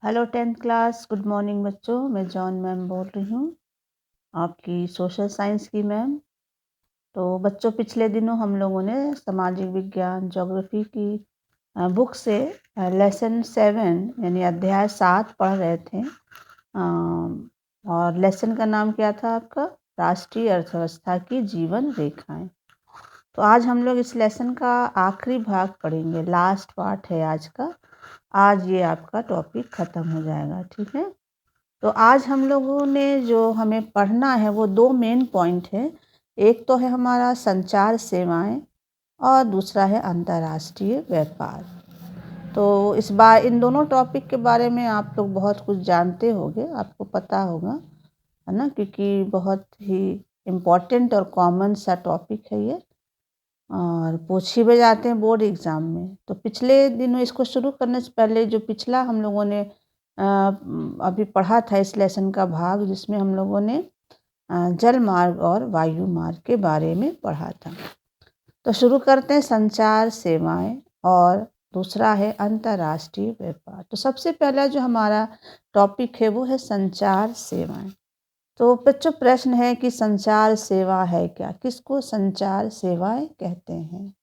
Hello 10th class, good morning बच्चों। मैं John ma'am बोल रही हूँ, आपकी सोशल साइंस की मैम। तो बच्चों, पिछले दिनों हम लोगों ने सामाजिक विज्ञान ज्योग्राफी की बुक से लेसन 7 यानी अध्याय 7 पढ़ रहे थे। और लेसन का नाम क्या था आपका? राष्ट्रीय अर्थव्यवस्था की जीवन रेखाएं। तो आज हम लोग इस लेसन का आखिरी भाग पढ़ेंगे, लास्ट पार्ट है आज का। आज ये आपका टॉपिक ख़त्म हो जाएगा, ठीक है। तो आज हम लोगों ने जो हमें पढ़ना है वो 2 मेन पॉइंट है। एक तो है हमारा संचार सेवाएं और दूसरा है अंतर्राष्ट्रीय व्यापार। तो इस बार इन दोनों टॉपिक के बारे में आप लोग बहुत कुछ जानते होंगे, आपको पता होगा, है ना, क्योंकि बहुत ही इम्पोर्टेंट और कॉमन सा टॉपिक है ये, और पूछी भी जाते हैं बोर्ड एग्ज़ाम में। तो पिछले दिनों इसको शुरू करने से पहले जो पिछला हम लोगों ने अभी पढ़ा था इस लेसन का भाग, जिसमें हम लोगों ने जल मार्ग और वायु मार्ग के बारे में पढ़ा था। तो शुरू करते हैं, संचार सेवाएं और दूसरा है अंतर्राष्ट्रीय व्यापार। तो सबसे पहला जो हमारा टॉपिक है वो है संचार सेवाएं। तो बच्चों, प्रश्न है कि संचार सेवा है क्या? किसको संचार सेवाएं कहते हैं?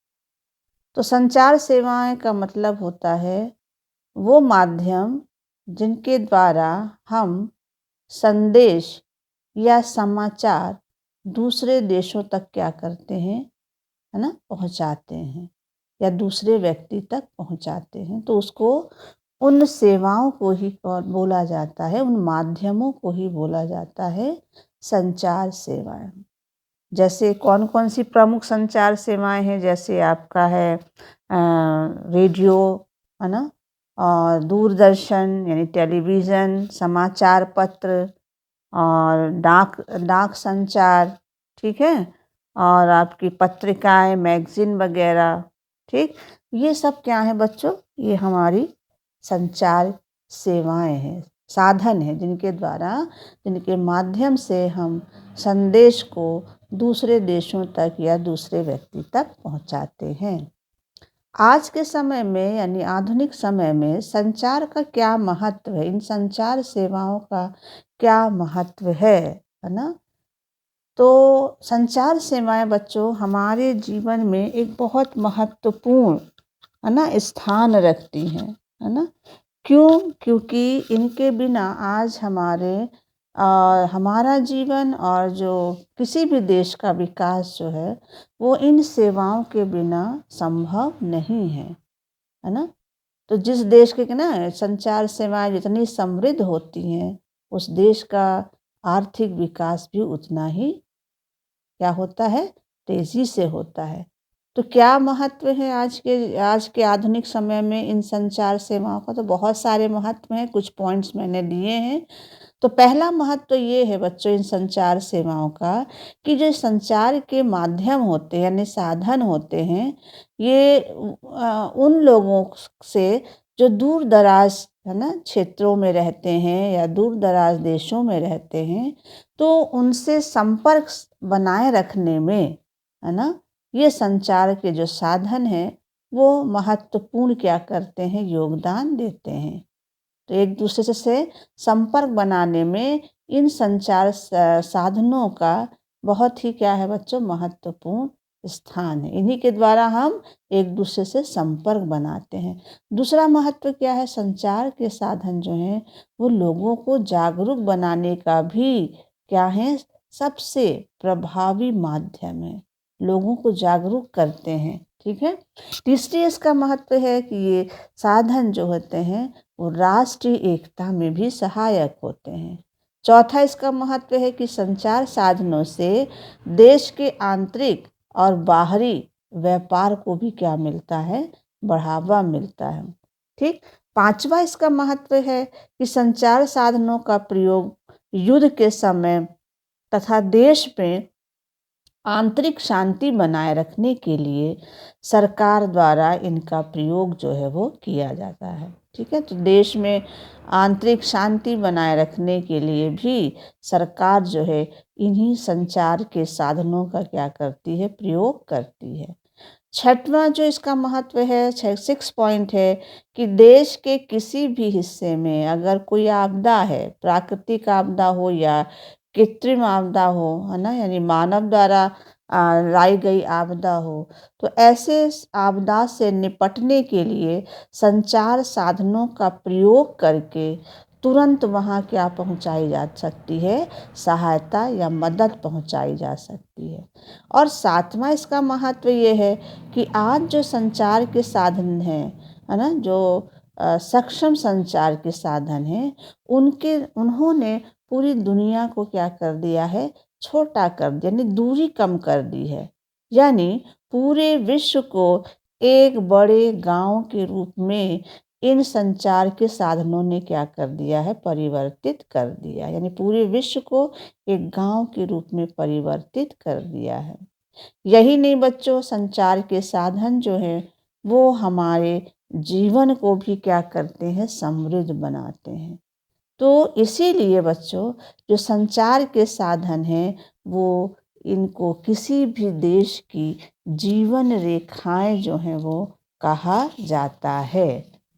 तो संचार सेवाएं का मतलब होता है वो माध्यम जिनके द्वारा हम संदेश या समाचार दूसरे देशों तक क्या करते हैं, है ना, पहुंचाते हैं, या दूसरे व्यक्ति तक पहुंचाते हैं। तो उसको, उन सेवाओं को ही बोला जाता है, उन माध्यमों को ही बोला जाता है संचार सेवाएं। जैसे कौन कौन सी प्रमुख संचार सेवाएं हैं? जैसे आपका है रेडियो, है ना, और दूरदर्शन यानी टेलीविज़न, समाचार पत्र, और डाक संचार, ठीक है, और आपकी पत्रिकाएं, मैगज़ीन वगैरह, ठीक। ये सब क्या है बच्चों? ये हमारी संचार सेवाएं हैं, साधन हैं जिनके द्वारा, जिनके माध्यम से हम संदेश को दूसरे देशों तक या दूसरे व्यक्ति तक पहुंचाते हैं। आज के समय में यानी आधुनिक समय में संचार का क्या महत्व है, इन संचार सेवाओं का क्या महत्व है ना। तो संचार सेवाएं बच्चों हमारे जीवन में एक बहुत महत्वपूर्ण, है ना, स्थान रखती हैं, है ना। क्यों? क्योंकि इनके बिना आज हमारा जीवन और जो किसी भी देश का विकास जो है वो इन सेवाओं के बिना संभव नहीं है ना। तो जिस देश के ना संचार सेवाएं जितनी समृद्ध होती हैं, उस देश का आर्थिक विकास भी उतना ही क्या होता है, तेजी से होता है। तो क्या महत्व है आज के आधुनिक समय में इन संचार सेवाओं का? तो बहुत सारे महत्व हैं, कुछ पॉइंट्स मैंने दिए हैं। तो पहला महत्व ये है बच्चों इन संचार सेवाओं का कि जो संचार के माध्यम होते हैं यानी साधन होते हैं, ये उन लोगों से जो दूर दराज, है ना, क्षेत्रों में रहते हैं या दूर दराज देशों में रहते हैं, तो उनसे संपर्क बनाए रखने में, है ना, ये संचार के जो साधन हैं वो महत्वपूर्ण क्या करते हैं, योगदान देते हैं। तो एक दूसरे से संपर्क बनाने में इन संचार साधनों का बहुत ही क्या है बच्चों, महत्वपूर्ण स्थान है। इन्हीं के द्वारा हम एक दूसरे से संपर्क बनाते हैं। दूसरा महत्व क्या है? संचार के साधन जो हैं वो लोगों को जागरूक बनाने का भी क्या है, सबसे प्रभावी माध्यम है। लोगों को जागरूक करते हैं, ठीक है। तीसरी इसका महत्व है कि ये साधन जो होते हैं वो राष्ट्रीय एकता में भी सहायक होते हैं। चौथा इसका महत्व है कि संचार साधनों से देश के आंतरिक और बाहरी व्यापार को भी क्या मिलता है, बढ़ावा मिलता है, ठीक। पांचवा इसका महत्व है कि संचार साधनों का प्रयोग युद्ध के समय तथा देश में आंतरिक शांति बनाए रखने के लिए सरकार द्वारा इनका प्रयोग जो है वो किया जाता है, ठीक है। तो देश में आंतरिक शांति बनाए रखने के लिए भी सरकार जो है इन्हीं संचार के साधनों का क्या करती है, प्रयोग करती है। छठवां जो इसका महत्व है, 6 पॉइंट है कि देश के किसी भी हिस्से में अगर कोई आपदा है, प्राकृतिक आपदा हो या कृत्रिम आपदा हो, है ना, यानी मानव द्वारा लाई गई आपदा हो, तो ऐसे आपदा से निपटने के लिए संचार साधनों का प्रयोग करके तुरंत वहाँ क्या पहुँचाई जा सकती है, सहायता या मदद पहुँचाई जा सकती है। और सातवां इसका महत्व ये है कि आज जो संचार के साधन हैं, है ना, जो सक्षम संचार के साधन हैं, उन्होंने पूरी दुनिया को क्या कर दिया है, छोटा कर दिया, यानी दूरी कम कर दी है। यानी पूरे विश्व को एक बड़े गांव के रूप में इन संचार के साधनों ने क्या कर दिया है, परिवर्तित कर दिया। यानी पूरे विश्व को एक गांव के रूप में परिवर्तित कर दिया है। यही नहीं बच्चों, संचार के साधन जो हैं वो हमारे जीवन को भी क्या करते हैं, समृद्ध बनाते हैं। तो इसीलिए बच्चों, जो संचार के साधन हैं वो इनको किसी भी देश की जीवन रेखाएं जो हैं वो कहा जाता है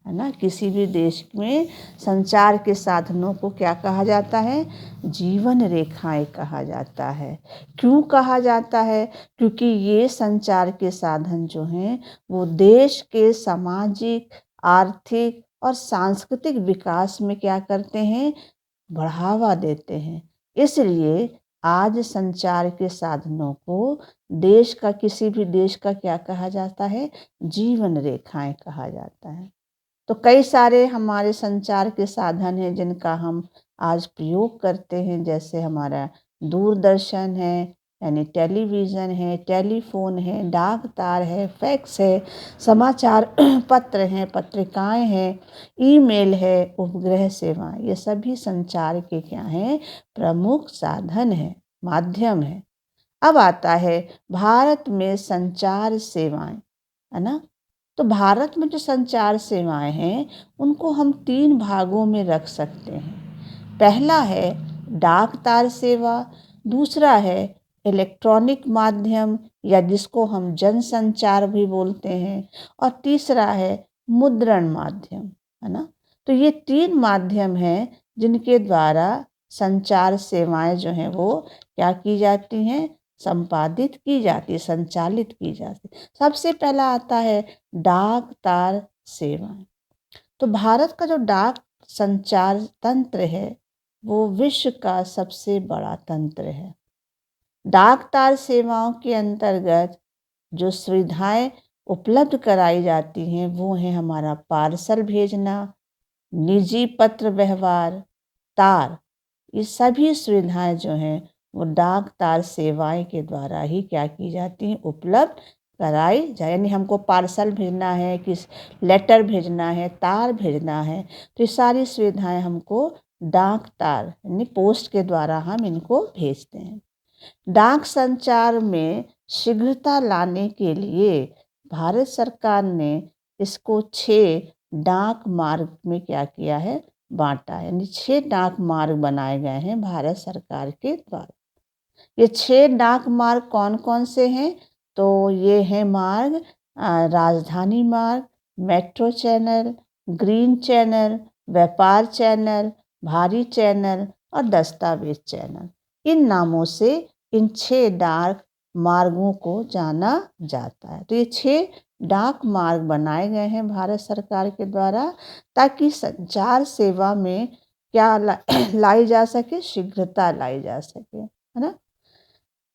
ना। किसी भी देश में संचार के साधनों को क्या कहा जाता है, जीवन रेखाएं कहा जाता है। क्यों कहा जाता है? क्योंकि ये संचार के साधन जो हैं वो देश के सामाजिक, आर्थिक और सांस्कृतिक विकास में क्या करते हैं, बढ़ावा देते हैं। इसलिए आज संचार के साधनों को देश का, किसी भी देश का क्या कहा जाता है, जीवन रेखाएं कहा जाता है। तो कई सारे हमारे संचार के साधन हैं जिनका हम आज प्रयोग करते हैं, जैसे हमारा दूरदर्शन है, यानी टेलीविज़न है, टेलीफोन है, डाक तार है, फैक्स है, समाचार पत्र हैं, पत्रिकाएं हैं, ईमेल है, उपग्रह सेवाएं, ये सभी संचार के क्या हैं, प्रमुख साधन हैं, माध्यम है। अब आता है भारत में संचार सेवाएं, है ना। तो भारत में जो संचार सेवाएं हैं उनको हम 3 भागों में रख सकते हैं। पहला है डाक तार सेवा, दूसरा है इलेक्ट्रॉनिक माध्यम या जिसको हम जनसंचार भी बोलते हैं, और तीसरा है मुद्रण माध्यम, है ना। तो ये 3 माध्यम हैं जिनके द्वारा संचार सेवाएं जो हैं वो क्या की जाती हैं, संपादित की जाती, संचालित की जाती। सबसे पहला आता है डाक तार सेवाएं। तो भारत का जो डाक संचार तंत्र है वो विश्व का सबसे बड़ा तंत्र है। डाक तार सेवाओं के अंतर्गत जो सुविधाएं उपलब्ध कराई जाती हैं वो है हमारा पार्सल भेजना, निजी पत्र व्यवहार, तार, ये सभी सुविधाएं जो हैं वो डाक तार सेवाएं के द्वारा ही क्या की जाती हैं, उपलब्ध कराई जाए। यानी हमको पार्सल भेजना है, किस लेटर भेजना है, तार भेजना है, तो ये सारी सुविधाएं हमको डाक तार यानी पोस्ट के द्वारा हम इनको भेजते हैं। डाक संचार में शीघ्रता लाने के लिए भारत सरकार ने इसको 6 डाक मार्ग में क्या किया है, बांटा है। यानी 6 डाक मार्ग बनाए गए हैं भारत सरकार के द्वारा। ये 6 डाक मार्ग कौन कौन से हैं? तो ये हैं मार्ग राजधानी मार्ग, मेट्रो चैनल, ग्रीन चैनल, व्यापार चैनल, भारी चैनल और दस्तावेज चैनल। इन नामों से इन 6 डाक मार्गों को जाना जाता है। तो ये 6 डाक मार्ग बनाए गए हैं भारत सरकार के द्वारा ताकि संचार सेवा में क्या लाई जा सके, शीघ्रता लाई जा सके, है ना।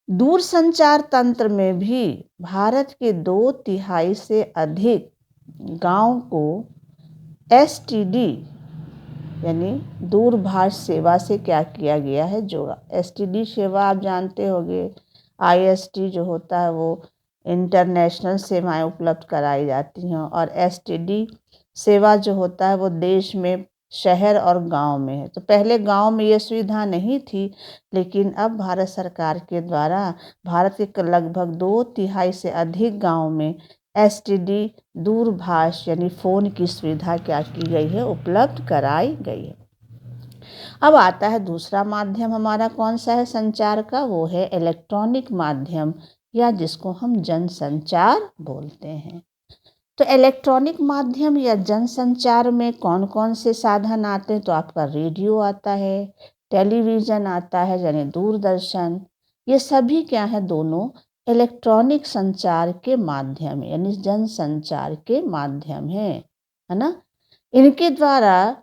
दूरसंचार तंत्र में भी भारत के 2/3 से अधिक गांव को एसटीडी यानी दूरभाष सेवा से क्या किया गया है, जोड़ा। एसटीडी सेवा आप जानते होंगे, आईएसटी जो होता है वो इंटरनेशनल सेवाएं उपलब्ध कराई जाती हैं, और एसटीडी सेवा जो होता है वो देश में शहर और गांव में है। तो पहले गांव में ये सुविधा नहीं थी, लेकिन अब भारत सरकार के द्वारा भारत के लगभग 2/3 से अधिक गांव में एसटीडी दूरभाष यानी फ़ोन की सुविधा क्या की गई है, उपलब्ध कराई गई है। अब आता है दूसरा माध्यम हमारा कौन सा है संचार का, वो है इलेक्ट्रॉनिक माध्यम या जिसको हम जनसंचार बोलते हैं। तो इलेक्ट्रॉनिक माध्यम या जनसंचार में कौन कौन से साधन आते हैं? तो आपका रेडियो आता है, टेलीविज़न आता है यानी दूरदर्शन। ये सभी क्या है? दोनों इलेक्ट्रॉनिक संचार के माध्यम यानी जनसंचार के माध्यम है ना? इनके द्वारा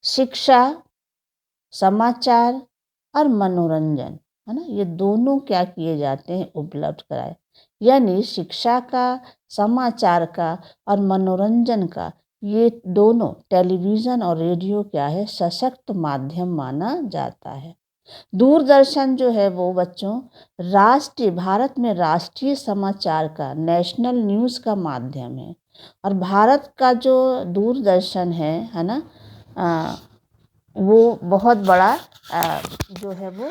शिक्षा, समाचार और मनोरंजन, है ना, ये दोनों क्या किए जाते हैं? उपलब्ध कराए। यानी शिक्षा का, समाचार का और मनोरंजन का, ये दोनों टेलीविज़न और रेडियो क्या है? सशक्त माध्यम माना जाता है। दूरदर्शन जो है वो बच्चों भारत में राष्ट्रीय समाचार का, नेशनल न्यूज़ का माध्यम है। और भारत का जो दूरदर्शन है ना, वो बहुत बड़ा जो है वो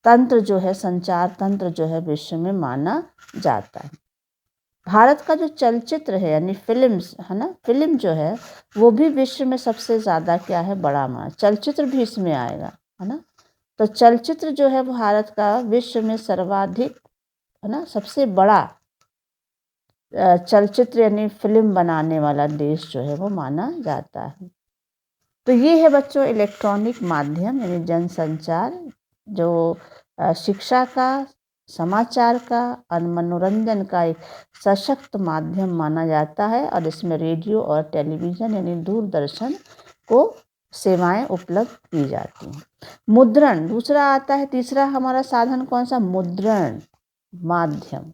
तंत्र जो है, संचार तंत्र जो है विश्व में माना जाता है। भारत का जो चलचित्र है यानी फिल्म्स है ना, फिल्म जो है वो भी विश्व में सबसे ज़्यादा क्या है? बड़ा माना। चलचित्र भी इसमें आएगा, है ना। तो चलचित्र जो है भारत का विश्व में सर्वाधिक, है ना, सबसे बड़ा चलचित्र यानी फिल्म बनाने वाला देश जो है वो माना जाता है। तो ये है बच्चों इलेक्ट्रॉनिक माध्यम यानी जनसंचार, जो शिक्षा का, समाचार का और मनोरंजन का एक सशक्त माध्यम माना जाता है। और इसमें रेडियो और टेलीविज़न यानी दूरदर्शन को सेवाएं उपलब्ध की जाती हैं। मुद्रण दूसरा आता है। तीसरा हमारा साधन कौन सा? मुद्रण माध्यम।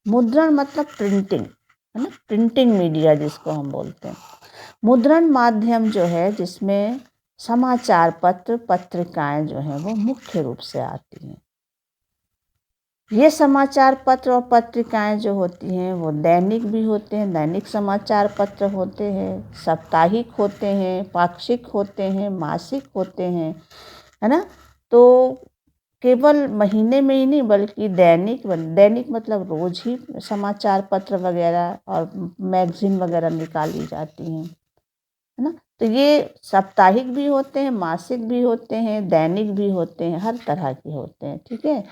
मुद्रण मतलब प्रिंटिंग, है ना, प्रिंटिंग मीडिया जिसको हम बोलते हैं। मुद्रण माध्यम जो है जिसमें समाचार पत्र, पत्रिकाएं जो हैं वो मुख्य रूप से आती हैं। ये समाचार पत्र और पत्रिकाएं जो होती हैं वो दैनिक भी होते हैं, दैनिक समाचार पत्र होते हैं, साप्ताहिक होते हैं, पाक्षिक होते हैं, मासिक होते हैं, है ना। तो केवल महीने में ही नहीं बल्कि दैनिक मतलब रोज ही समाचार पत्र वगैरह और मैगजीन वगैरह निकाली जाती हैं, है ना। तो ये साप्ताहिक भी होते हैं, मासिक भी होते हैं, दैनिक भी होते हैं, हर तरह के होते हैं, ठीक है।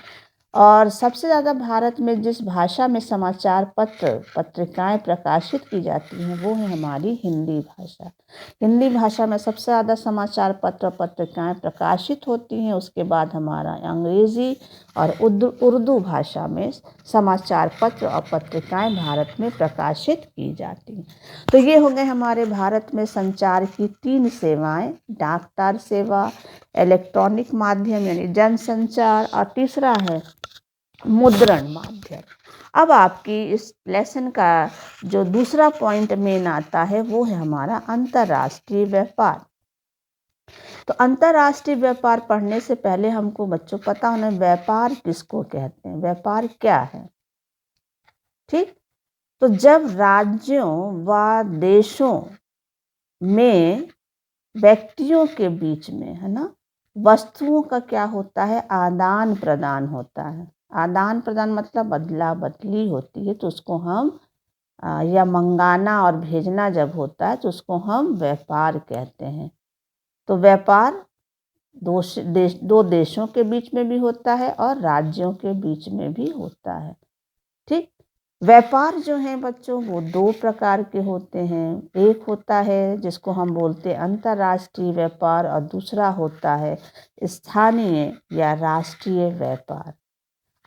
और सबसे ज़्यादा भारत में जिस भाषा में समाचार पत्र, पत्रिकाएं प्रकाशित की जाती हैं वो है हमारी हिंदी भाषा। हिंदी भाषा में सबसे ज़्यादा समाचार पत्र, पत्रिकाएं प्रकाशित होती हैं। उसके बाद हमारा अंग्रेज़ी और उर्दू भाषा में समाचार पत्र और पत्रिकाएं भारत में प्रकाशित की जाती हैं। तो ये हो गए हमारे भारत में संचार की 3 सेवाएं: डाकतार सेवा, इलेक्ट्रॉनिक माध्यम यानी जनसंचार और तीसरा है मुद्रण माध्यम। अब आपकी इस लेसन का जो दूसरा पॉइंट मेन आता है वो है हमारा अंतर्राष्ट्रीय व्यापार। तो अंतर्राष्ट्रीय व्यापार पढ़ने से पहले हमको बच्चों पता होना व्यापार किसको कहते हैं, व्यापार क्या है, ठीक। तो जब राज्यों व देशों में व्यक्तियों के बीच में, है ना, वस्तुओं का क्या होता है? आदान प्रदान होता है। आदान प्रदान मतलब बदला बदली होती है, तो उसको हम या मंगाना और भेजना जब होता है तो उसको हम व्यापार कहते हैं। तो व्यापार दो देशों के बीच में भी होता है और राज्यों के बीच में भी होता है, ठीक। व्यापार जो है बच्चों वो 2 प्रकार के होते हैं। एक होता है जिसको हम बोलते हैं अंतर्राष्ट्रीय व्यापार और दूसरा होता है स्थानीय या राष्ट्रीय व्यापार।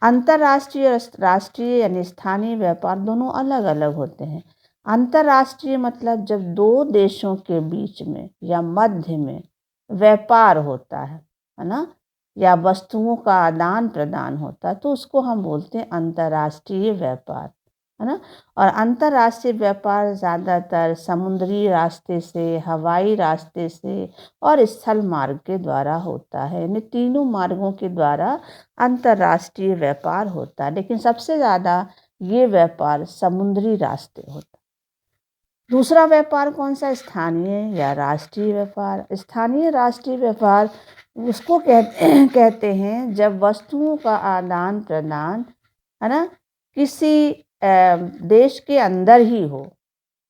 अंतर्राष्ट्रीय और राष्ट्रीय यानी स्थानीय व्यापार दोनों अलग अलग होते हैं। अंतर्राष्ट्रीय मतलब जब 2 देशों के बीच में या मध्य में व्यापार होता है ना, या वस्तुओं का आदान प्रदान होता है तो उसको हम बोलते हैं अंतर्राष्ट्रीय व्यापार, है ना। और अंतर्राष्ट्रीय व्यापार ज़्यादातर समुद्री रास्ते से, हवाई रास्ते से और स्थल मार्ग के द्वारा होता है। यानी तीनों मार्गों के द्वारा अंतर्राष्ट्रीय व्यापार होता है, लेकिन सबसे ज़्यादा ये व्यापार समुद्री रास्ते होता है। दूसरा व्यापार कौन सा? स्थानीय या राष्ट्रीय व्यापार। स्थानीय राष्ट्रीय व्यापार उसको कहते हैं जब वस्तुओं का आदान प्रदान, है ना, किसी देश के अंदर ही हो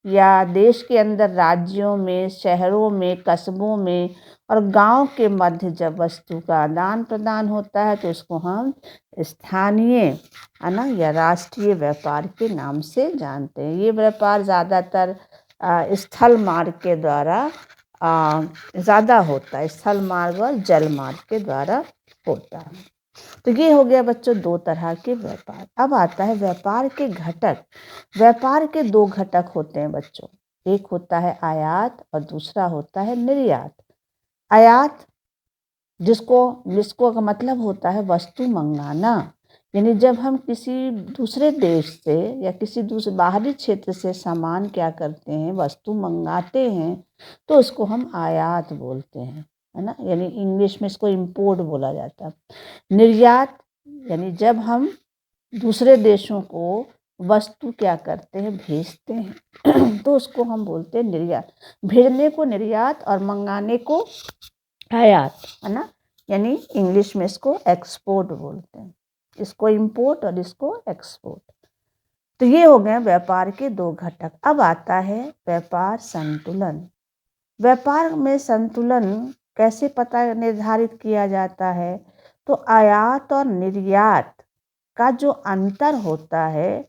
या देश के अंदर राज्यों में, शहरों में, कस्बों में और गांव के मध्य जब वस्तु का आदान प्रदान होता है तो उसको हम स्थानीय है ना या राष्ट्रीय व्यापार के नाम से जानते हैं। ये व्यापार ज़्यादातर स्थल मार्ग के द्वारा ज़्यादा होता है, स्थल मार्ग और जल मार्ग के द्वारा होता है। तो ये हो गया बच्चों 2 तरह के व्यापार। अब आता है व्यापार के घटक। व्यापार के 2 घटक होते हैं बच्चों, एक होता है आयात और दूसरा होता है निर्यात। आयात जिसको का मतलब होता है वस्तु मंगाना, यानी जब हम किसी दूसरे देश से या किसी दूसरे बाहरी क्षेत्र से सामान क्या करते हैं, वस्तु मंगाते हैं, तो उसको हम आयात बोलते हैं, है ना, यानी इंग्लिश में इसको इंपोर्ट बोला जाता है। निर्यात यानी जब हम दूसरे देशों को वस्तु क्या करते हैं, भेजते हैं तो उसको हम बोलते हैं निर्यात। भेजने को निर्यात और मंगाने को आयात, है ना, यानी इंग्लिश में इसको एक्सपोर्ट बोलते हैं, इसको इंपोर्ट और इसको एक्सपोर्ट। तो ये हो गए व्यापार के 2 घटक। अब आता है व्यापार संतुलन। व्यापार में संतुलन कैसे निर्धारित किया जाता है, तो आयात और निर्यात का जो अंतर होता है,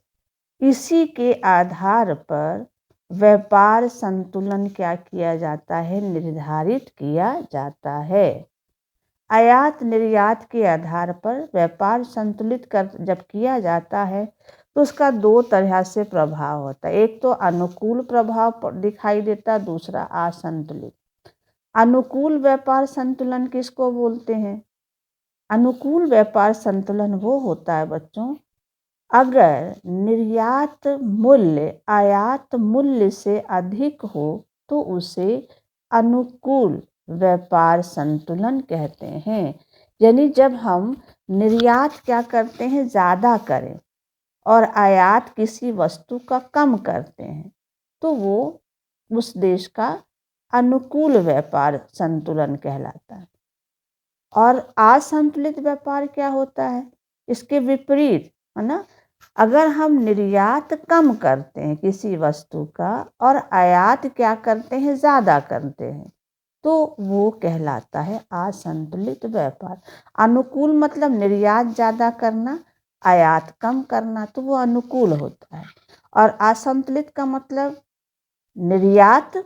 इसी के आधार पर व्यापार संतुलन क्या किया जाता है, निर्धारित किया जाता है। आयात निर्यात के आधार पर व्यापार संतुलित जब किया जाता है तो उसका 2 तरह से प्रभाव होता है। एक तो अनुकूल प्रभाव दिखाई देता, दूसरा असंतुलित। अनुकूल व्यापार संतुलन किसको बोलते हैं? अनुकूल व्यापार संतुलन वो होता है बच्चों, अगर निर्यात मूल्य आयात मूल्य से अधिक हो तो उसे अनुकूल व्यापार संतुलन कहते हैं। यानी जब हम निर्यात क्या करते हैं, ज़्यादा करें और आयात किसी वस्तु का कम करते हैं तो वो उस देश का अनुकूल व्यापार संतुलन कहलाता है। और असंतुलित व्यापार क्या होता है, इसके विपरीत, है ना, अगर हम निर्यात कम करते हैं किसी वस्तु का और आयात क्या करते हैं, ज़्यादा करते हैं, तो वो कहलाता है असंतुलित व्यापार। अनुकूल मतलब निर्यात ज़्यादा करना, आयात कम करना, तो वो अनुकूल होता है। और असंतुलित का मतलब निर्यात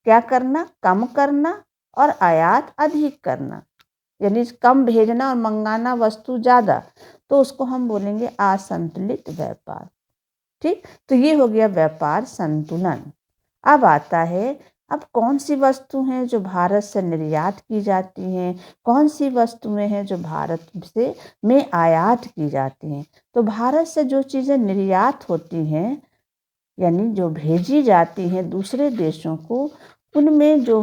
क्या करना, कम करना, और आयात अधिक करना, यानी कम भेजना और मंगाना वस्तु ज़्यादा, तो उसको हम बोलेंगे असंतुलित व्यापार। ठीक, तो ये हो गया व्यापार संतुलन। अब आता है, अब कौन सी वस्तु हैं जो भारत से निर्यात की जाती हैं, कौन सी वस्तुएं हैं जो भारत से में आयात की जाती हैं। तो भारत से जो चीज़ें निर्यात होती हैं, यानी जो भेजी जाती हैं दूसरे देशों को, उनमें जो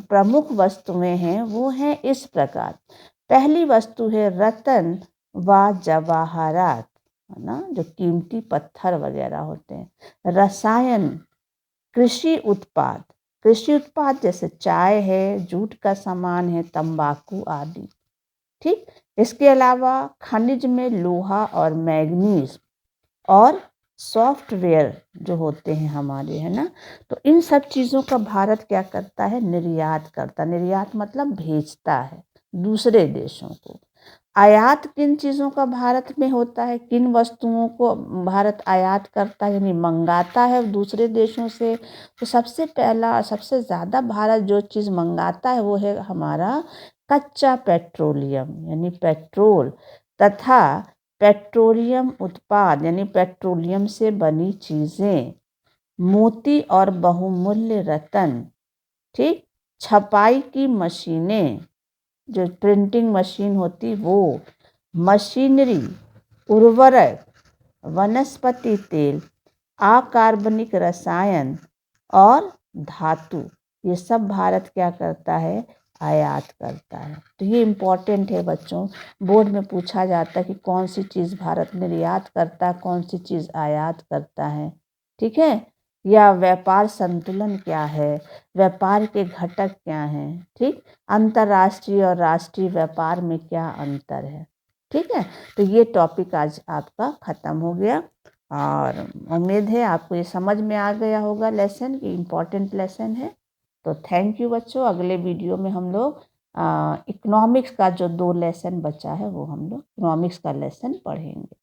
प्रमुख वस्तुएं हैं वो हैं इस प्रकार। पहली वस्तु है रत्न व जवाहरात, है ना, जो कीमती पत्थर वगैरह होते हैं। रसायन, कृषि उत्पाद जैसे चाय है, जूट का सामान है, तंबाकू आदि। ठीक, इसके अलावा खनिज में लोहा और मैग्नीज और सॉफ्टवेयर जो होते हैं हमारे, है ना, तो इन सब चीज़ों का भारत क्या करता है, निर्यात करता। निर्यात मतलब भेजता है दूसरे देशों को। आयात किन चीज़ों का भारत में होता है, किन वस्तुओं को भारत आयात करता है, यानी मंगाता है दूसरे देशों से। तो सबसे पहला, सबसे ज़्यादा भारत जो चीज़ मंगाता है वो है हमारा कच्चा पेट्रोलियम, यानी पेट्रोल, तथा पेट्रोलियम उत्पाद यानी पेट्रोलियम से बनी चीज़ें, मोती और बहुमूल्य रत्न। ठीक, छपाई की मशीनें, जो प्रिंटिंग मशीन होती वो, मशीनरी, उर्वरक, वनस्पति तेल, अकार्बनिक रसायन और धातु, ये सब भारत क्या करता है, आयात करता है। तो ये इम्पॉर्टेंट है बच्चों, बोर्ड में पूछा जाता है कि कौन सी चीज़ भारत निर्यात करता है, कौन सी चीज़ आयात करता है। ठीक है, या व्यापार संतुलन क्या है, व्यापार के घटक क्या हैं। ठीक, अंतर्राष्ट्रीय और राष्ट्रीय व्यापार में क्या अंतर है। ठीक है, तो ये टॉपिक आज आपका ख़त्म हो गया। और उम्मीद है आपको ये समझ में आ गया होगा लेसन कि इम्पॉर्टेंट लेसन है। तो थैंक यू बच्चों। अगले वीडियो में हम लोग इकोनॉमिक्स का जो 2 लेसन बचा है वो हम लोग इकोनॉमिक्स का लेसन पढ़ेंगे।